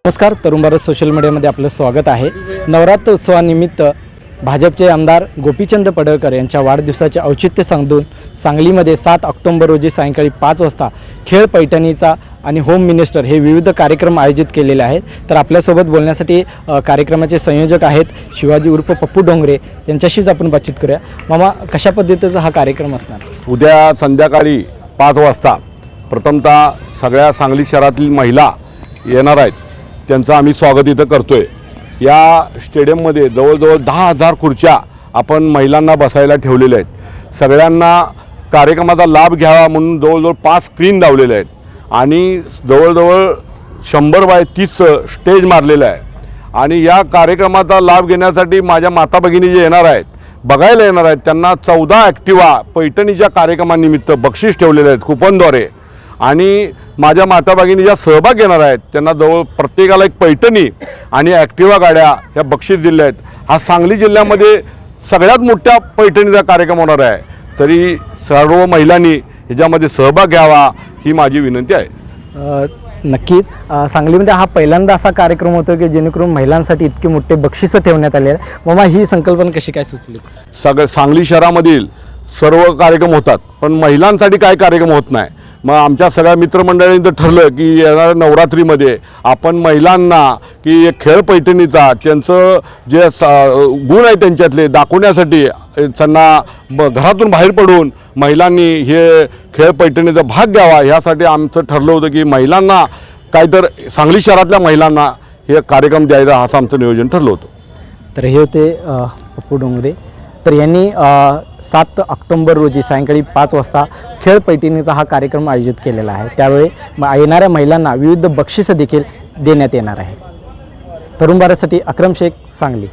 नमस्कार, तरुण भारत सोशल मीडियामध्ये आपलं स्वागत आहे। नवरात्र उत्सवानिमित्त भाजपचे आमदार गोपीचंद पडळकर यांच्या वाढदिवसाचे औचित्य साधून सांगलीमध्ये 7 ऑक्टोबर रोजी सायंकाळी 5 वाजता खेळ पैठणीचा आणि होम मिनिस्टर हे विविध कार्यक्रम आयोजित केलेले आहेत। तर आपल्यासोबत बोलण्यासाठी कार्यक्रमाचे संयोजक आहेत शिवाजी उर्फ पप्पू डोंगरे, त्यांच्याशीच आपण बातचीत करूया। मामा, कशा पद्धतीचा हा कार्यक्रम असणार? उद्या संध्याकाळी 5 वाजता प्रथमतः सगळ्या सांगली शहरातील महिला येणार आहेत, त्यांचं आम्ही स्वागत इथं करतोय। या स्टेडियममध्ये जवळजवळ 10,000 खुर्च्या आपण महिलांना बसायला ठेवलेल्या आहेत। सगळ्यांना कार्यक्रमाचा लाभ घ्यावा म्हणून जवळजवळ 5 स्क्रीन लावलेल्या आहेत आणि जवळजवळ 100 बाय 30 स्टेज मारलेलं आहे। आणि या कार्यक्रमाचा लाभ घेण्यासाठी माझ्या माता भगिनी जे येणार आहेत, बघायला येणार आहेत, त्यांना 14 ॲक्टिवा पैठणीच्या कार्यक्रमानिमित्त बक्षीस ठेवलेले आहेत कुपनद्वारे। आणि माझ्या माता भगिनी ज्या सहभाग घेणार आहेत त्यांना जवळ प्रत्येकाला एक पैठणी आणि ॲक्टिवा गाड्या ह्या बक्षीस दिल्या आहेत। हा सांगली जिल्ह्यामध्ये सगळ्यात मोठ्या पैठणीचा कार्यक्रम होणार आहे, तरी सर्व महिलांनी ह्याच्यामध्ये सहभाग घ्यावा ही माझी विनंती आहे। नक्कीच सांगलीमध्ये हा पहिल्यांदा असा कार्यक्रम होतो की जेणेकरून महिलांसाठी इतके मोठे बक्षिसं ठेवण्यात आले आहे। मामा, ही संकल्पना कशी काय सुचली? सांगली शहरामधील सर्व कार्यक्रम होतात, पण महिलांसाठी काय कार्यक्रम होत नाही। मग आमच्या सगळ्या मित्रमंडळींनी तर ठरलं की येणाऱ्या नवरात्रीमध्ये आपण महिलांना की एक खेळ पैठणीचा त्यांचं जे गुण आहे त्यांच्यातले दाखवण्यासाठी त्यांना घरातून बाहेर पडून महिलांनी हे खेळ पैठणीचा भाग घ्यावा, ह्यासाठी आमचं ठरलं होतं की महिलांना काहीतर सांगली शहरातल्या महिलांना हे कार्यक्रम द्यायचा असं आमचं नियोजन ठरलं होतं। तर हे होते पप्पू डोंगरे। तर यांनी 7 ऑक्टोबर रोजी सायंकाळी 5 वाजता खेळ पैठणीचा हा कार्यक्रम आयोजित केलेला आहे। त्यावेळी येणाऱ्या महिलांना विविध बक्षिसं देखील देण्यात येणार आहे। तरुण भारतसाठी अक्रम शेख, सांगली।